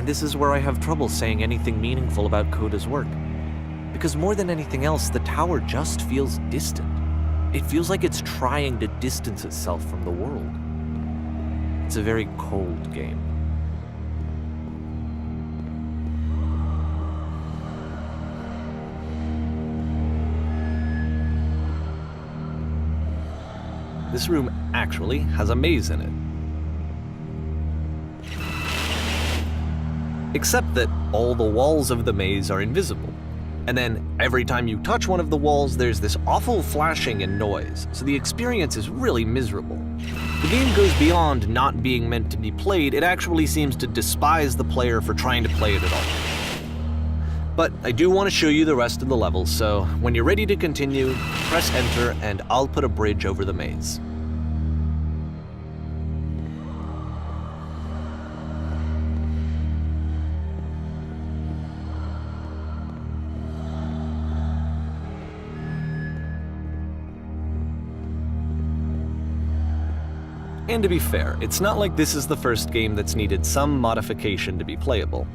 And this is where I have trouble saying anything meaningful about Coda's work. Because more than anything else, the tower just feels distant. It feels like it's trying to distance itself from the world. It's a very cold game. This room actually has a maze in it. Except that all the walls of the maze are invisible. And then every time you touch one of the walls, there's this awful flashing and noise, so the experience is really miserable. The game goes beyond not being meant to be played, it actually seems to despise the player for trying to play it at all. But I do want to show you the rest of the level, so when you're ready to continue, press enter and I'll put a bridge over the maze. And to be fair, it's not like this is the first game that's needed some modification to be playable.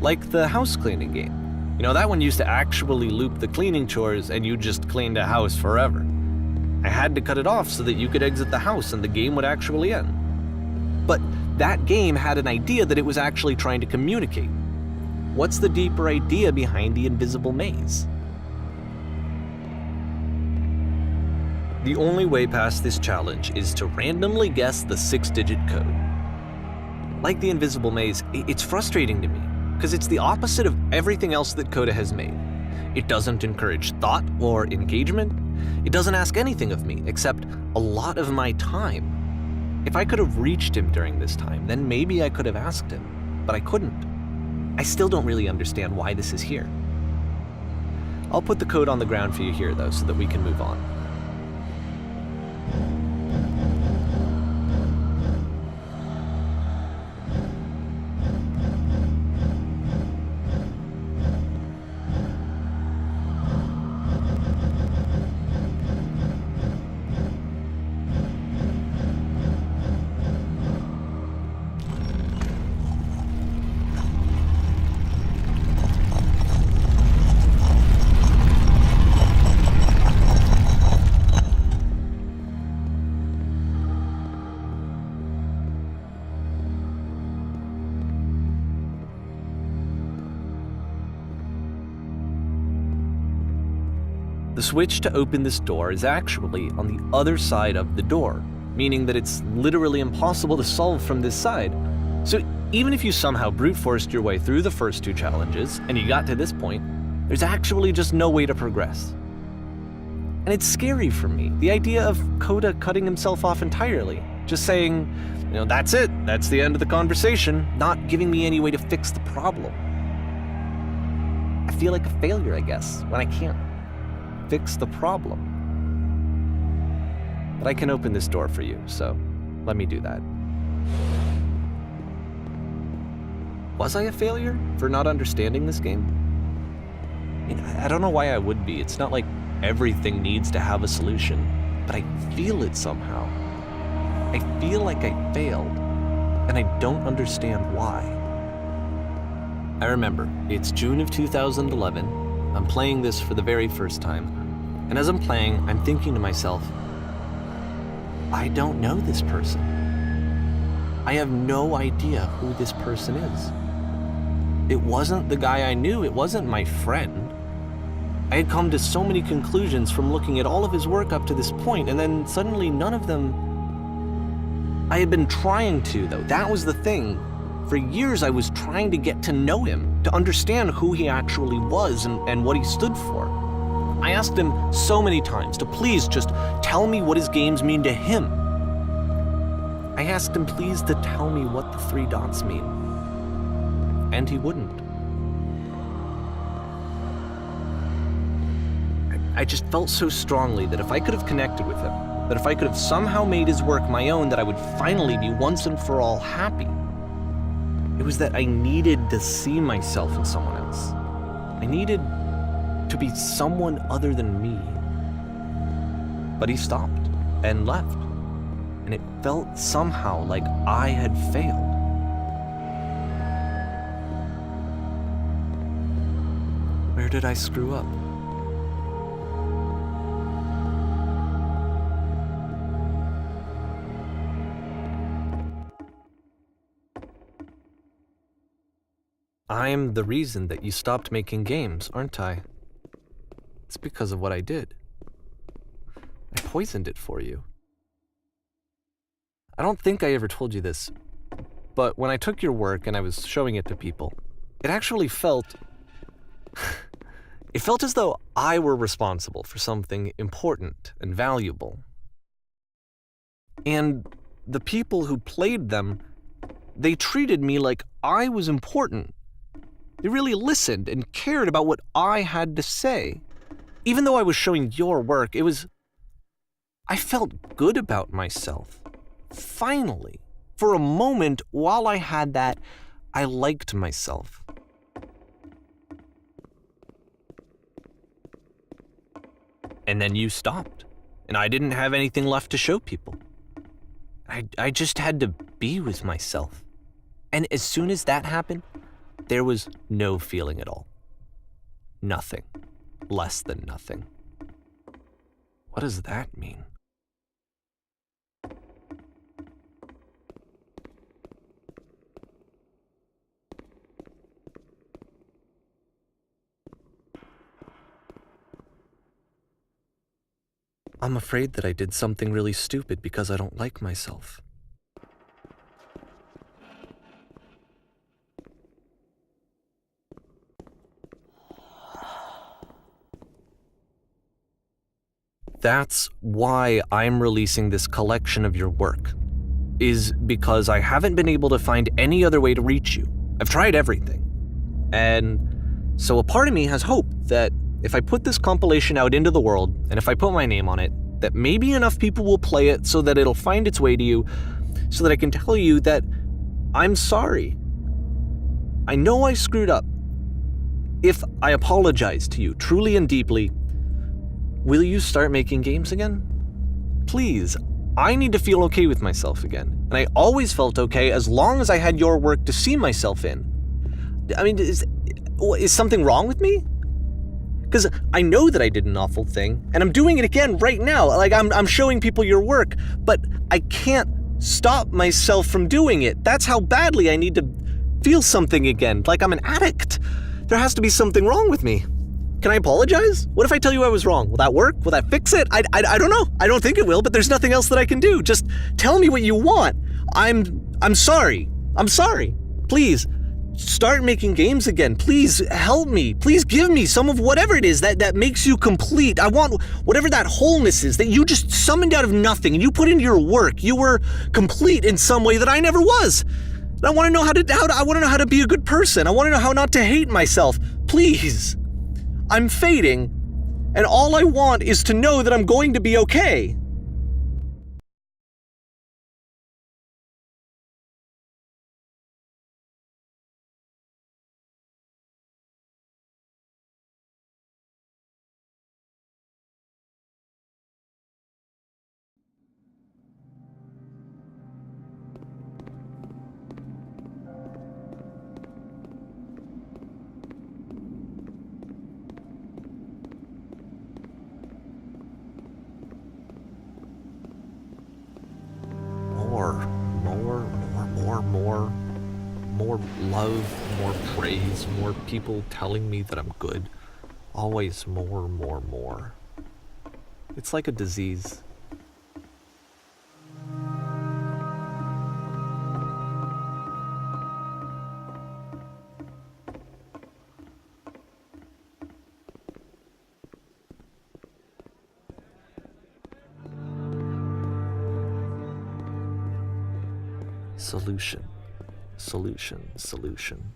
Like the house cleaning game. You know, that one used to actually loop the cleaning chores and you just cleaned a house forever. I had to cut it off so that you could exit the house and the game would actually end. But that game had an idea that it was actually trying to communicate. What's the deeper idea behind the invisible maze? The only way past this challenge is to randomly guess the 6-digit code. Like the invisible maze, it's frustrating to me, because it's the opposite of everything else that Coda has made. It doesn't encourage thought or engagement. It doesn't ask anything of me, except a lot of my time. If I could have reached him during this time, then maybe I could have asked him, but I couldn't. I still don't really understand why this is here. I'll put the code on the ground for you here, though, so that we can move on. The switch to open this door is actually on the other side of the door, meaning that it's literally impossible to solve from this side. So even if you somehow brute forced your way through the first 2 challenges and you got to this point, there's actually just no way to progress. And it's scary for me, the idea of Coda cutting himself off entirely, just saying, you know, that's it, that's the end of the conversation, not giving me any way to fix the problem. I feel like a failure, I guess, when I can't fix the problem. But I can open this door for you, so let me do that. Was I a failure for not understanding this game? I mean, I don't know why I would be. It's not like everything needs to have a solution, but I feel it somehow. I feel like I failed, and I don't understand why. I remember, it's June of 2011. I'm playing this for the very first time, and as I'm playing, I'm thinking to myself, I don't know this person. I have no idea who this person is. It wasn't the guy I knew, it wasn't my friend. I had come to so many conclusions from looking at all of his work up to this point, and then suddenly none of them... I had been trying to, though, that was the thing. For years I was trying to get to know him, to understand who he actually was and what he stood for. I asked him so many times to please just tell me what his games mean to him. I asked him please to tell me what the 3 dots mean. And he wouldn't. I just felt so strongly that if I could have connected with him, that if I could have somehow made his work my own, that I would finally be once and for all happy. It was that I needed to see myself in someone else. I needed to be someone other than me. But he stopped and left, and it felt somehow like I had failed. Where did I screw up? I'm the reason that you stopped making games, aren't I? It's because of what I did. I poisoned it for you. I don't think I ever told you this, but when I took your work and I was showing it to people, it actually felt... it felt as though I were responsible for something important and valuable. And the people who played them, they treated me like I was important. They really listened and cared about what I had to say. Even though I was showing your work, I felt good about myself. Finally. For a moment, while I had that, I liked myself. And then you stopped, and I didn't have anything left to show people. I just had to be with myself. And as soon as that happened, there was no feeling at all. Nothing. Less than nothing. What does that mean? I'm afraid that I did something really stupid because I don't like myself. That's why I'm releasing this collection of your work, is because I haven't been able to find any other way to reach you. I've tried everything. And so a part of me has hope that if I put this compilation out into the world, and if I put my name on it, that maybe enough people will play it so that it'll find its way to you, so that I can tell you that I'm sorry. I know I screwed up. If I apologize to you truly and deeply, will you start making games again? Please, I need to feel okay with myself again. And I always felt okay as long as I had your work to see myself in. I mean, is something wrong with me? Because I know that I did an awful thing, and I'm doing it again right now. Like, I'm showing people your work, but I can't stop myself from doing it. That's how badly I need to feel something again, like I'm an addict. There has to be something wrong with me. Can I apologize? What if I tell you I was wrong? Will that work? Will that fix it? I don't know. I don't think it will, but there's nothing else that I can do. Just tell me what you want. I'm sorry. I'm sorry. Please, start making games again. Please help me. Please give me some of whatever it is that makes you complete. I want whatever that wholeness is that you just summoned out of nothing and you put into your work. You were complete in some way that I never was. I want to know I want to know how to be a good person. I want to know how not to hate myself. Please. I'm fading, and all I want is to know that I'm going to be okay. More love, more praise, more people telling me that I'm good. Always more. It's like a disease. Solution.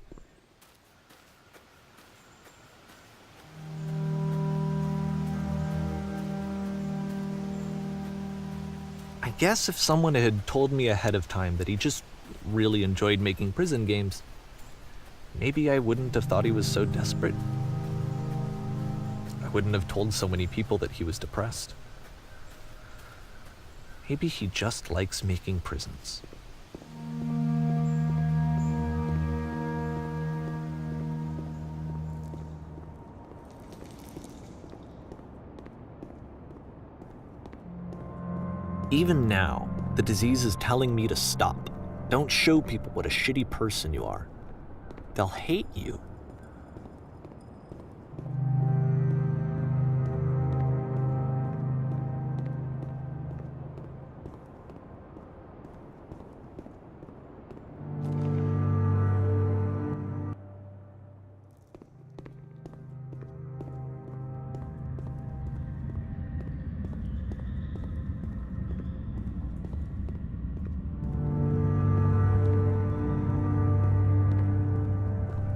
I guess if someone had told me ahead of time that he just really enjoyed making prison games, maybe I wouldn't have thought he was so desperate. I wouldn't have told so many people that he was depressed. Maybe he just likes making prisons. Even now, the disease is telling me to stop. Don't show people what a shitty person you are. They'll hate you.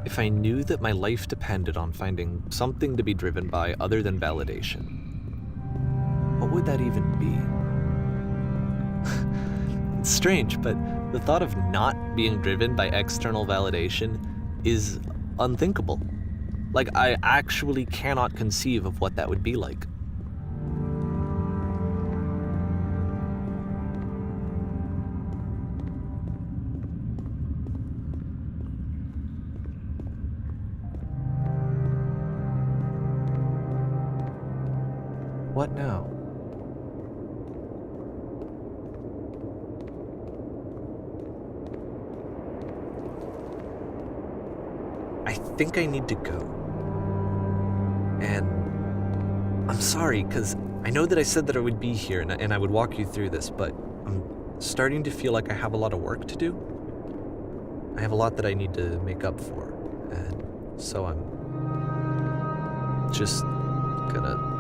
If I knew that my life depended on finding something to be driven by other than validation, what would that even be? It's strange, but the thought of not being driven by external validation is unthinkable. Like, I actually cannot conceive of what that would be like. What now? I think I need to go. And I'm sorry, because I know that I said that I would be here and I would walk you through this, but I'm starting to feel like I have a lot of work to do. I have a lot that I need to make up for, and so I'm just gonna...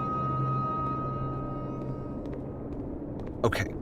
Okay,